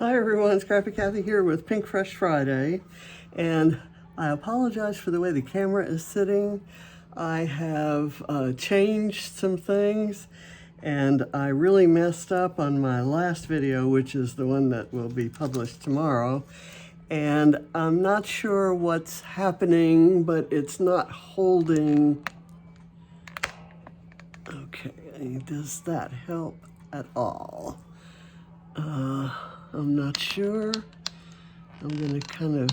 Hi everyone, Scrappy Kathy here with Pinkfresh Friday, and I apologize for the way the camera is sitting. I have changed some things, and I really messed up on my last video, which is the one that will be published tomorrow, and I'm not sure what's happening, but it's not holding. Okay, does that help at all? I'm not sure. I'm going to kind of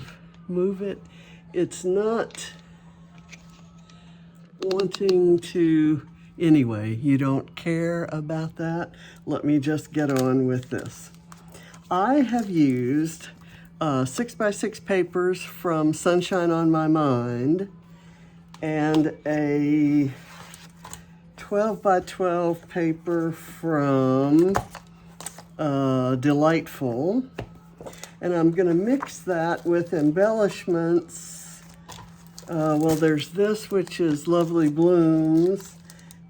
move it. It's not wanting to, anyway, you don't care about that. Let me just get on with this. I have used 6x6 papers from Sunshine on My Mind and a 12x12 paper from Delightful, and I'm going to mix that with embellishments. Well, there's this, which is Lovely Blooms.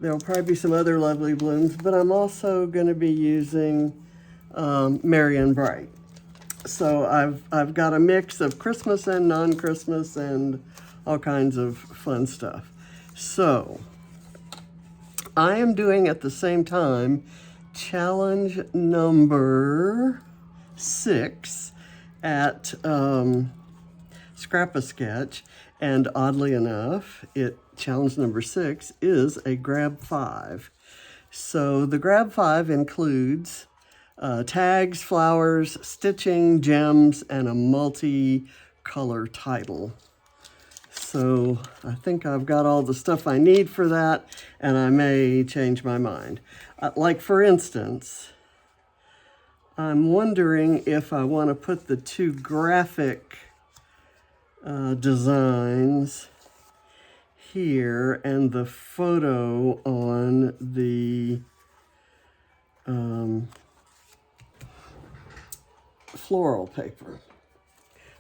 There'll probably be some other Lovely Blooms, but I'm also going to be using Merry and Bright. So I've got a mix of Christmas and non-Christmas and all kinds of fun stuff. So I am doing at the same time challenge number 6 at Scrap-A-Sketch, and oddly enough, challenge number 6 is a grab 5. So the grab 5 includes tags, flowers, stitching, gems, and a multi-color title. So I think I've got all the stuff I need for that, and I may change my mind. Like for instance, I'm wondering if I want to put the 2 graphic designs here and the photo on the floral paper.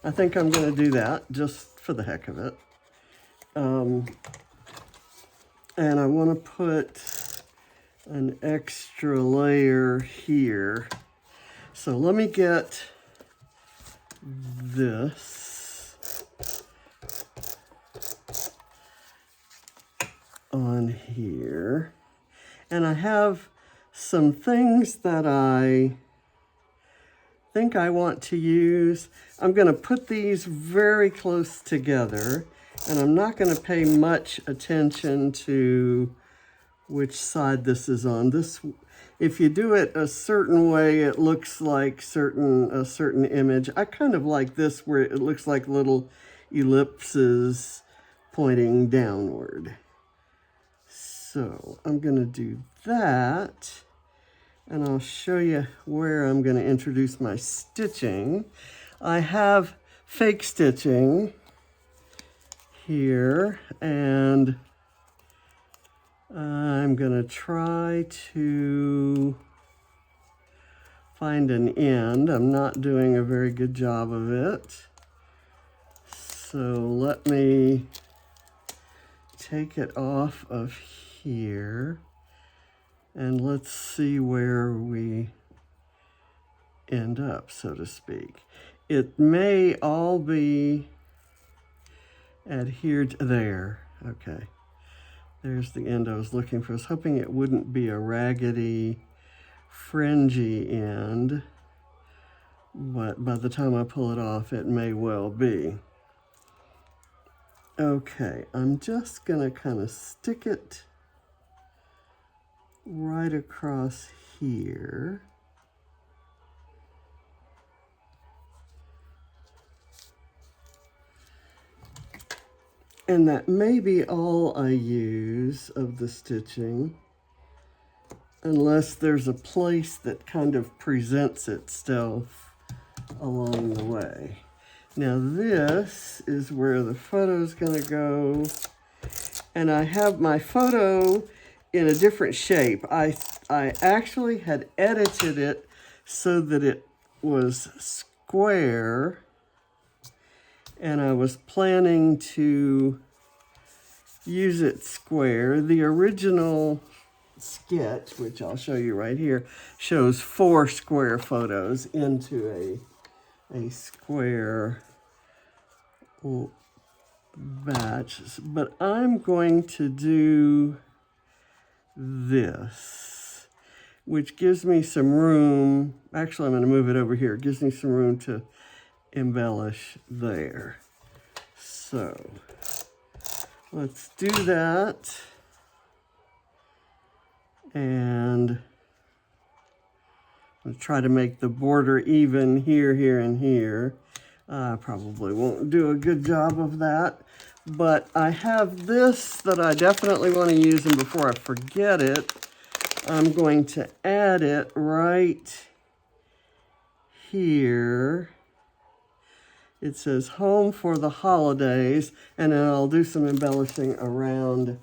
I think I'm going to do that just for the heck of it. And I want to put an extra layer here. So let me get this on here. And I have some things that I think I want to use. I'm going to put these very close together, and I'm not going to pay much attention to which side this is on. If you do it a certain way, it looks like a certain image. I kind of like this where it looks like little ellipses pointing downward. So I'm going to do that, and I'll show you where I'm going to introduce my stitching. I have fake stitching here, and I'm going to try to find an end. I'm not doing a very good job of it. So let me take it off of here, and let's see where we end up, so to speak. It may all be adhered there. Okay. There's the end I was looking for. I was hoping it wouldn't be a raggedy, fringy end, but by the time I pull it off, it may well be. Okay, I'm just gonna kind of stick it right across here. And that may be all I use of the stitching, unless there's a place that kind of presents itself along the way. Now this is where the photo's gonna go, and I have my photo in a different shape. I actually had edited it so that it was square, and I was planning to use it square. The original sketch, which I'll show you right here, shows 4 square photos into a square batch. But I'm going to do this, which gives me some room. Actually, I'm going to move it over here. It gives me some room to embellish there. So let's do that. And I'll try to make the border even here, here, and here. I probably won't do a good job of that, but I have this that I definitely want to use, and before I forget it, I'm going to add it right here. It says home for the holidays, and then I'll do some embellishing around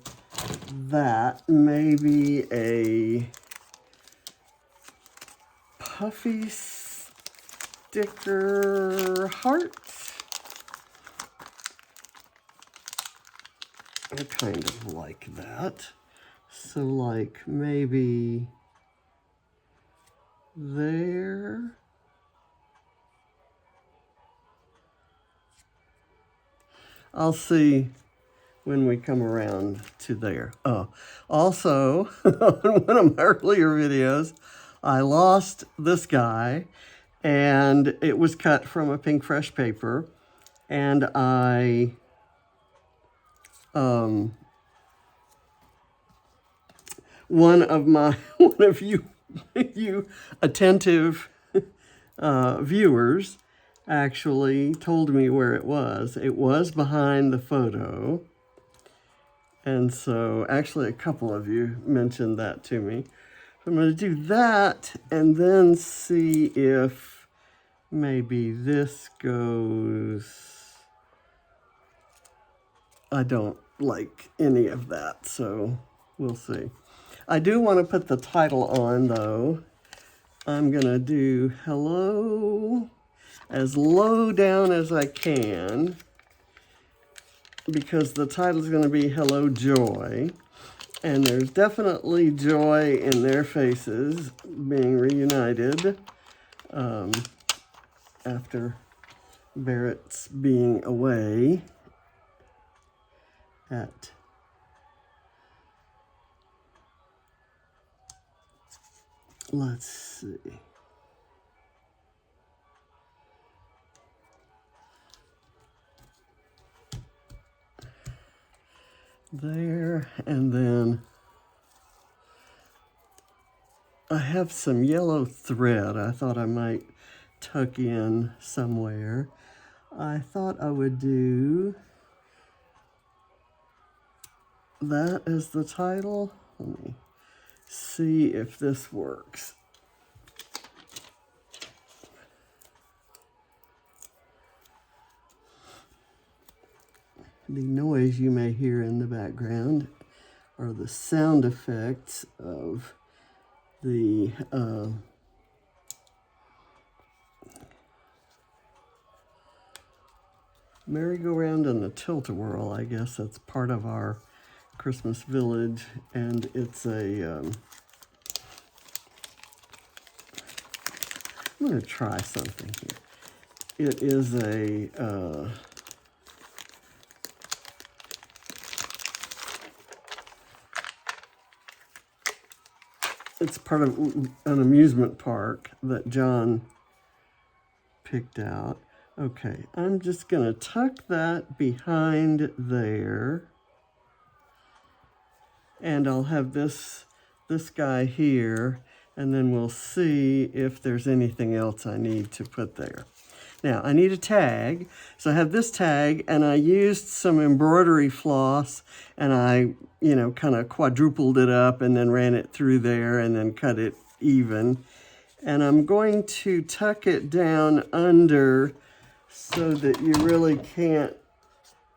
that. Maybe a puffy sticker heart. I kind of like that. So like maybe there. I'll see when we come around to there. Oh, also, in one of my earlier videos, I lost this guy, and it was cut from a Pinkfresh paper, and I one of you attentive viewers actually told me where it was. It was behind the photo. And so actually a couple of you mentioned that to me. So I'm going to do that and then see if maybe this goes. I don't like any of that, so we'll see. I do want to put the title on, though. I'm going to do hello as low down as I can, because the title is going to be Hello Joy. And there's definitely joy in their faces being reunited after Barrett's being away at let's see. There, and then I have some yellow thread I thought I might tuck in somewhere. I thought I would do that as the title. Let me see if this works. The noise you may hear in the background are the sound effects of the merry-go-round and the tilt-a-whirl. I guess that's part of our Christmas village, and it's a I'm going to try something here. It is a it's part of an amusement park that John picked out. Okay, I'm just going to tuck that behind there. And I'll have this guy here, and then we'll see if there's anything else I need to put there. Now, I need a tag. So I have this tag, and I used some embroidery floss, and I, kind of quadrupled it up and then ran it through there and then cut it even. And I'm going to tuck it down under so that you really can't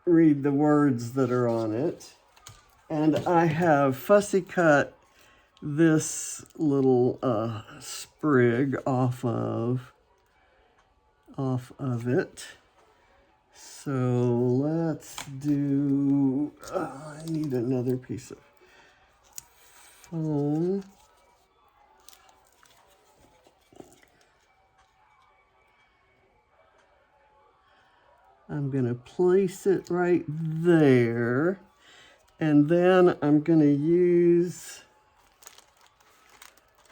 read the words that are on it. And I have fussy cut this little sprig off of it. So let's do, I need another piece of phone. I'm going to place it right there. And then I'm going to use,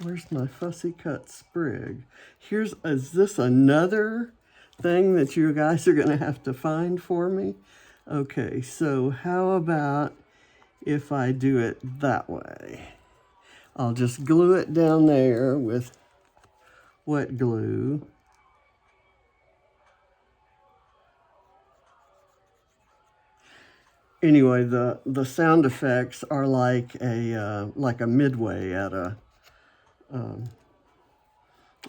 where's my fussy cut sprig? Is this another thing that you guys are going to have to find for me? Okay, so how about if I do it that way? I'll just glue it down there with wet glue. Anyway, the sound effects are like a midway at a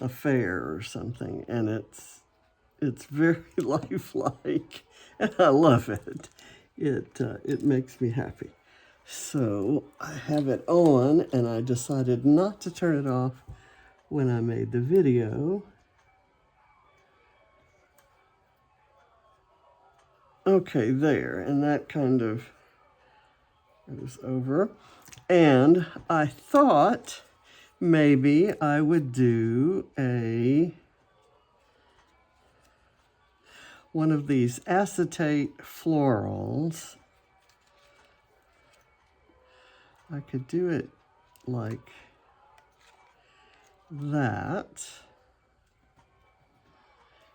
fair or something, and it's very lifelike, and I love it. It makes me happy. So I have it on, and I decided not to turn it off when I made the video. Okay, there, and that kind of goes over. And I thought maybe I would do one of these acetate florals. I could do it like that.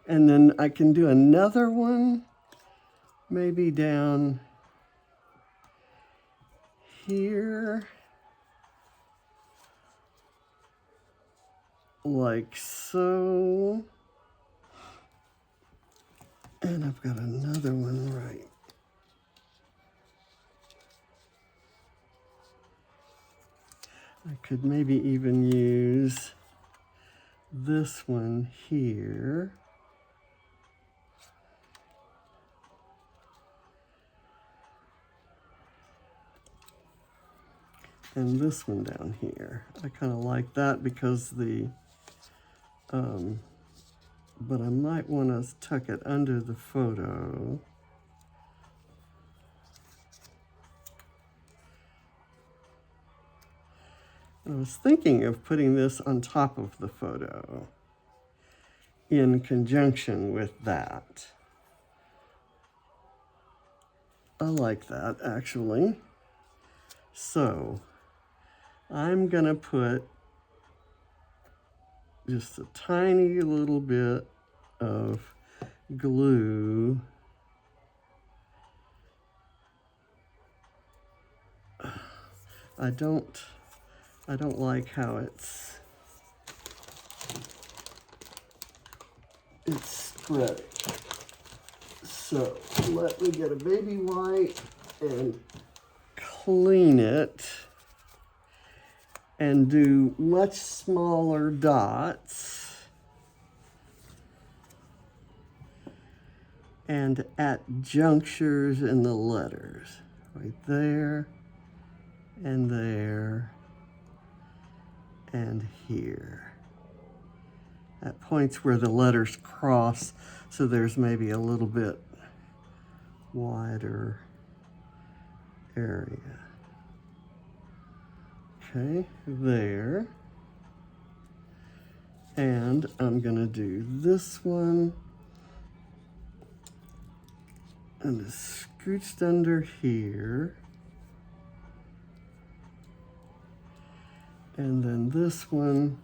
And then I can do another one, maybe down here, like so. And I've got another one right. I could maybe even use this one here. And this one down here. I kind of like that because but I might want to tuck it under the photo. I was thinking of putting this on top of the photo in conjunction with that. I like that, actually. So I'm going to put just a tiny little bit of glue I don't like how it's spreading. So let me get a baby wipe and clean it and do much smaller dots and at junctures in the letters, right there and there and here. At points where the letters cross, so there's maybe a little bit wider area. Okay, there. And I'm gonna do this one and it's scooched under here. And then this one,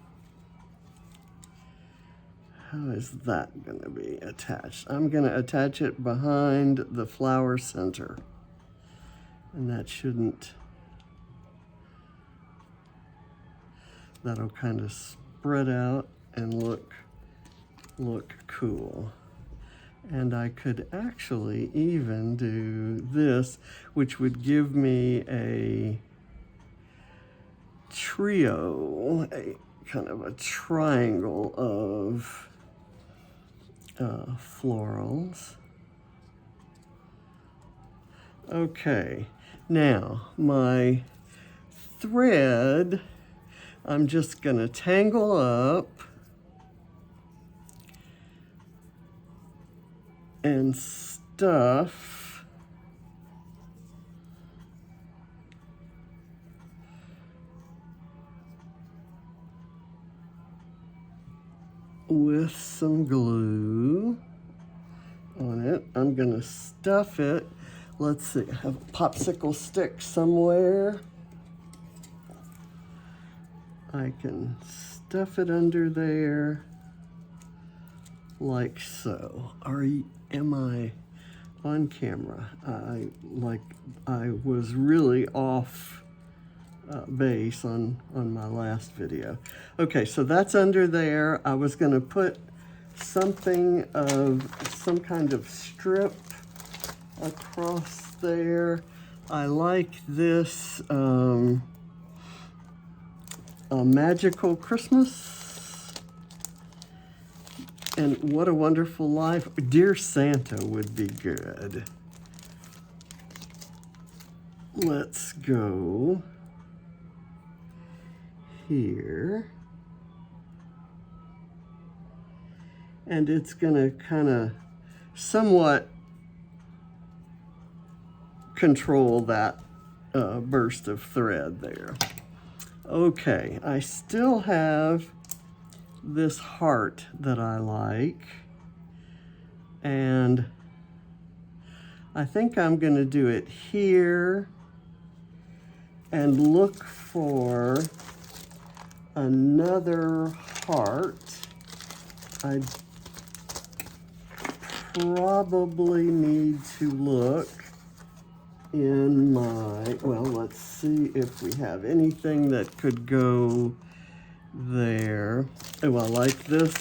how is that gonna be attached? I'm gonna attach it behind the flower center. And that shouldn't, that'll kind of spread out and look cool. And I could actually even do this, which would give me a trio, a kind of a triangle of florals. Okay, now my thread, I'm just gonna tangle up and stuff with some glue on it. I'm gonna stuff it. Let's see, I have a popsicle stick somewhere. I can stuff it under there like so. Am I on camera? I was really off base on my last video. Okay, so that's under there. I was going to put some kind of strip across there. I like this A Magical Christmas and What a Wonderful Life. Dear Santa would be good. Let's go here. And it's gonna kind of somewhat control that burst of thread there. Okay, I still have this heart that I like, and I think I'm going to do it here and look for another heart. I probably need to look in my, well, let's see if we have anything that could go there. Oh, I like this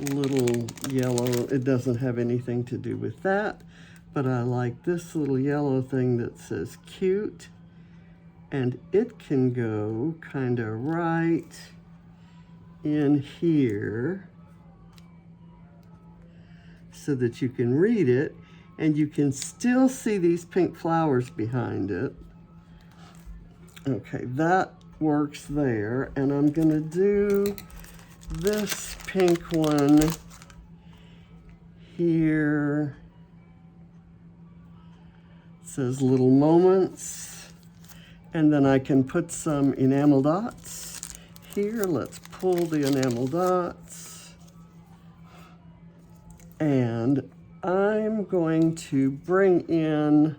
little yellow. It doesn't have anything to do with that, but I like this little yellow thing that says cute, and it can go kind of right in here so that you can read it and you can still see these pink flowers behind it. Okay, that works there, and I'm gonna do this pink one here. It says Little Moments, and then I can put some enamel dots here. Let's pull the enamel dots, and I'm going to bring in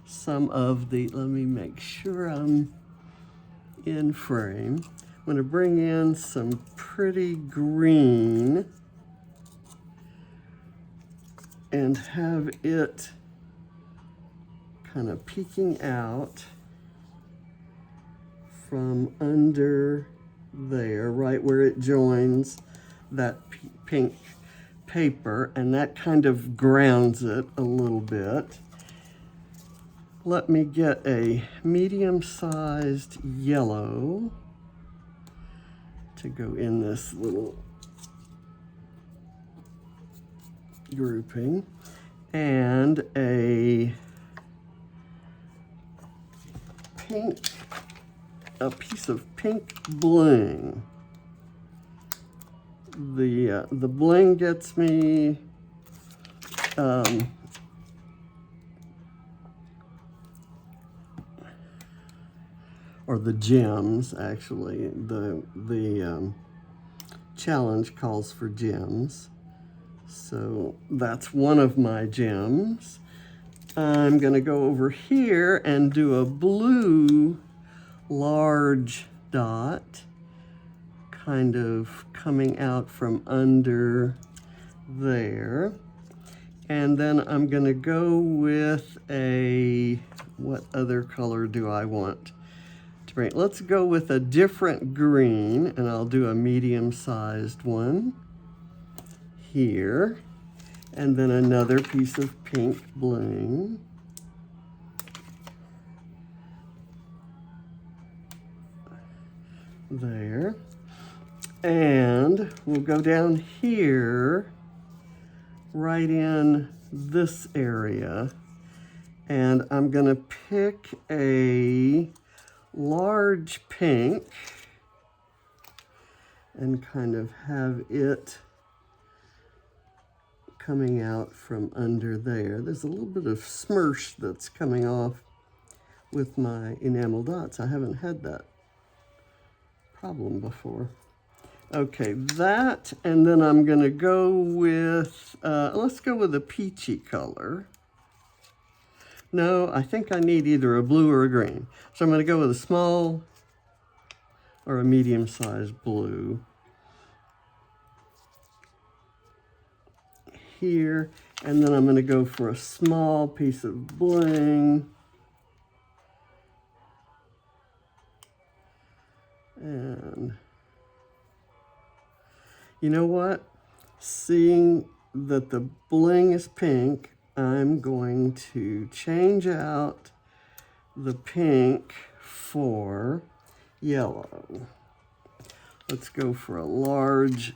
some of the, let me make sure I'm in frame. I'm going to bring in some pretty green and have it kind of peeking out from under there, right where it joins that pink paper, and that kind of grounds it a little bit. Let me get a medium-sized yellow to go in this little grouping, and a piece of pink bling. The bling gets me or the gems, actually. The challenge calls for gems, so that's one of my gems. I'm gonna go over here and do a blue large dot, kind of coming out from under there. And then I'm gonna go with what other color do I want to bring? Let's go with a different green, and I'll do a medium-sized one here. And then another piece of pink bling. There. And we'll go down here, right in this area, and I'm gonna pick a large pink and kind of have it coming out from under there. There's a little bit of smirch that's coming off with my enamel dots. I haven't had that problem before. Okay, that, and then I'm going to go with, let's go with a peachy color. No, I think I need either a blue or a green. So I'm going to go with a small or a medium-sized blue here, and then I'm going to go for a small piece of bling. And you know what? Seeing that the bling is pink, I'm going to change out the pink for yellow. Let's go for a large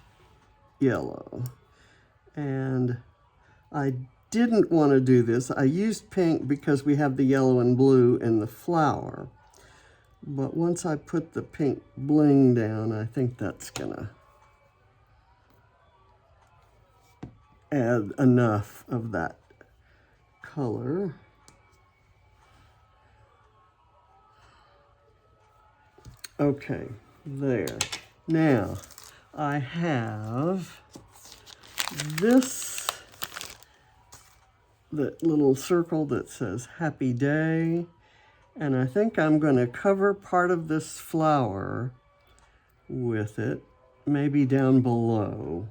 yellow. And I didn't want to do this. I used pink because we have the yellow and blue in the flower. But once I put the pink bling down, I think that's gonna add enough of that color. Okay, there. Now, I have this, that little circle that says Happy Day. And I think I'm going to cover part of this flower with it, maybe down below.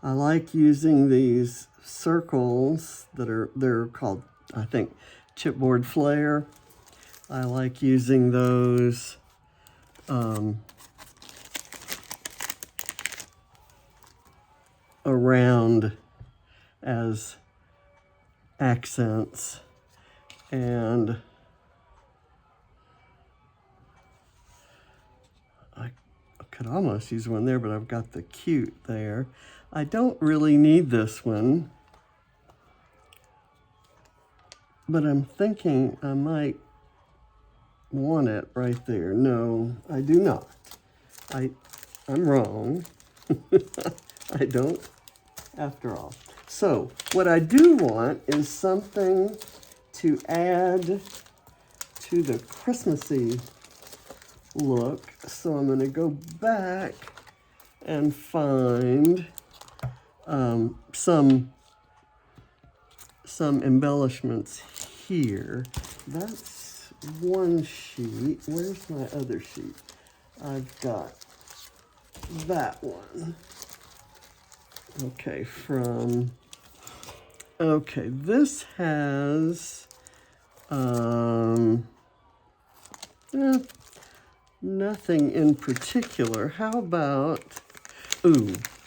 I like using these circles they're called, I think, chipboard flare. I like using those around as accents, and I could almost use one there, but I've got the cute there. I don't really need this one, but I'm thinking I might want it right there. No, I do not. I'm wrong. I don't, after all. So what I do want is something to add to the Christmassy look. So I'm going to go back and find some embellishments here. That's one sheet. Where's my other sheet? I've got that one. Okay, okay, this has, nothing in particular. How about,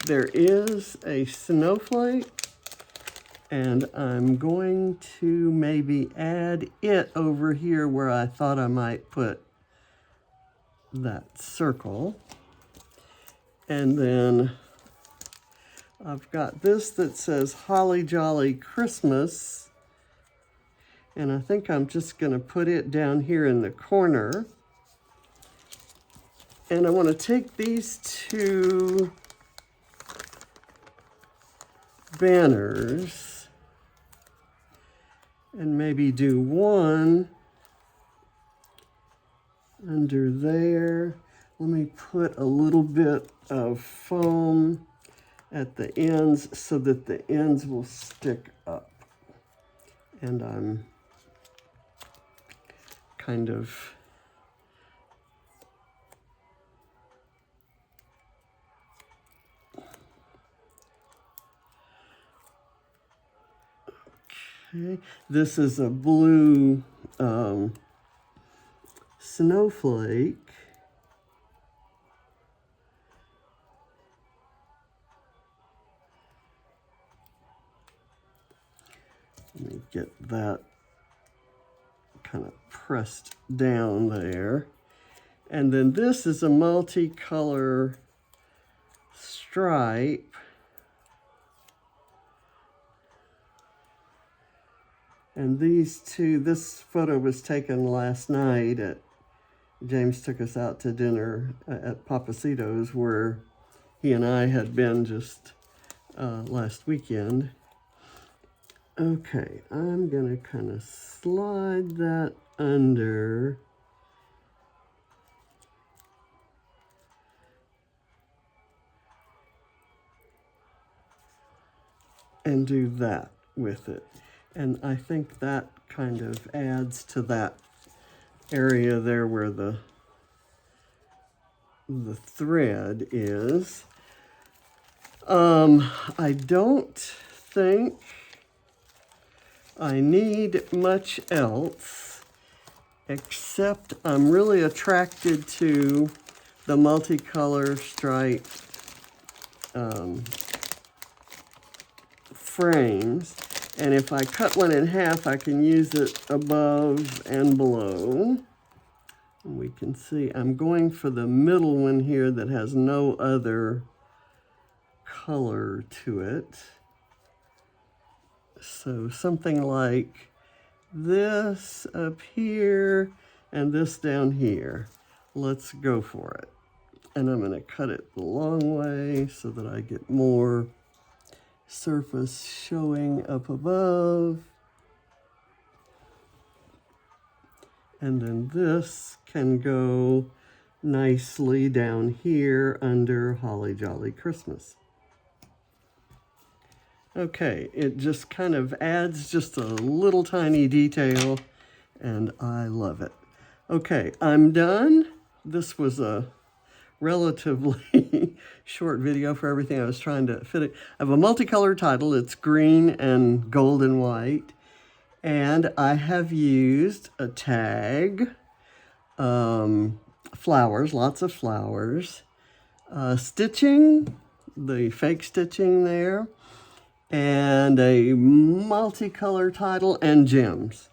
there is a snowflake, and I'm going to maybe add it over here where I thought I might put that circle. And then I've got this that says Holly Jolly Christmas, and I think I'm just going to put it down here in the corner. And I want to take these two banners and maybe do one under there. Let me put a little bit of foam at the ends so that the ends will stick up. And I'm kind of okay. This is a blue snowflake. Let me get that kind of pressed down there. And then this is a multicolor stripe. And these two, this photo was taken last night James took us out to dinner at Papacito's, where he and I had been just last weekend. Okay, I'm gonna kind of slide that under. And do that with it. And I think that kind of adds to that area there where the thread is. I don't think I need much else, except I'm really attracted to the multicolor stripe frames. And if I cut one in half, I can use it above and below. And we can see I'm going for the middle one here that has no other color to it. So something like this up here and this down here. Let's go for it. And I'm going to cut it the long way so that I get more surface showing up above. And then this can go nicely down here under Holly Jolly Christmas. Okay, it just kind of adds just a little tiny detail, and I love it. Okay, I'm done. This was a relatively short video for everything I was trying to fit it. I have a multicolored title. It's green and gold and white. And I have used a tag, flowers, lots of flowers, stitching, the fake stitching there, and a multicolor title and gems.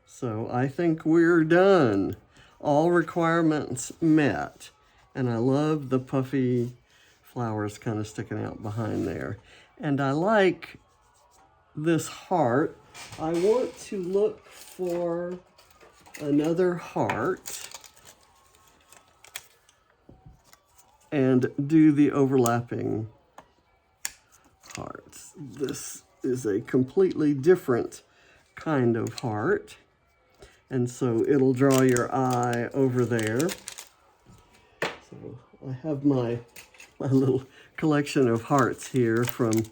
So I think we're done. All requirements met. And I love the puffy flowers kind of sticking out behind there. And I like this heart. I want to look for another heart and do the overlapping hearts. This is a completely different kind of heart, and so it'll draw your eye over there. So I have my little collection of hearts here from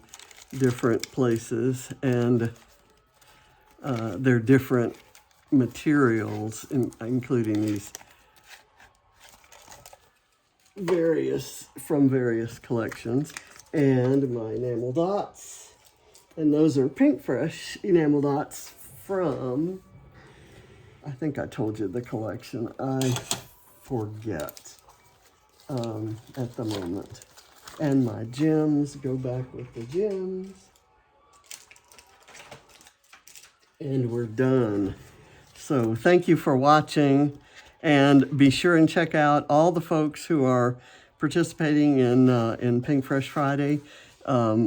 different places, and they're different materials, including these from various collections, and my enamel dots. And those are Pinkfresh enamel dots from, I think I told you the collection. I forget at the moment. And my gems go back with the gems. And we're done. So thank you for watching, and be sure and check out all the folks who are participating in Pinkfresh Friday,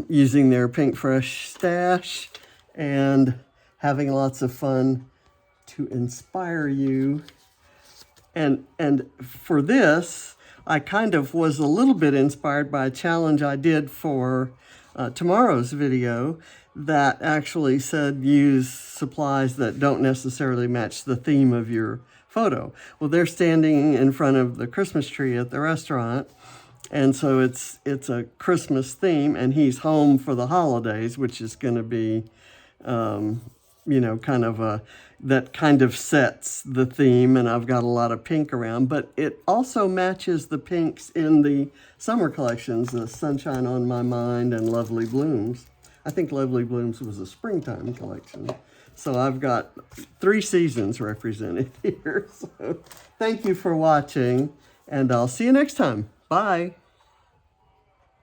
using their Pinkfresh stash and having lots of fun to inspire you. And for this, I kind of was a little bit inspired by a challenge I did for tomorrow's video that actually said use supplies that don't necessarily match the theme of your photo. Well, they're standing in front of the Christmas tree at the restaurant, and so it's a Christmas theme, and he's home for the holidays, which is going to be, kind of that kind of sets the theme, and I've got a lot of pink around, but it also matches the pinks in the summer collections, the Sunshine on My Mind and Lovely Blooms. I think Lovely Blooms was a springtime collection. So I've got 3 seasons represented here. So thank you for watching, and I'll see you next time. Bye.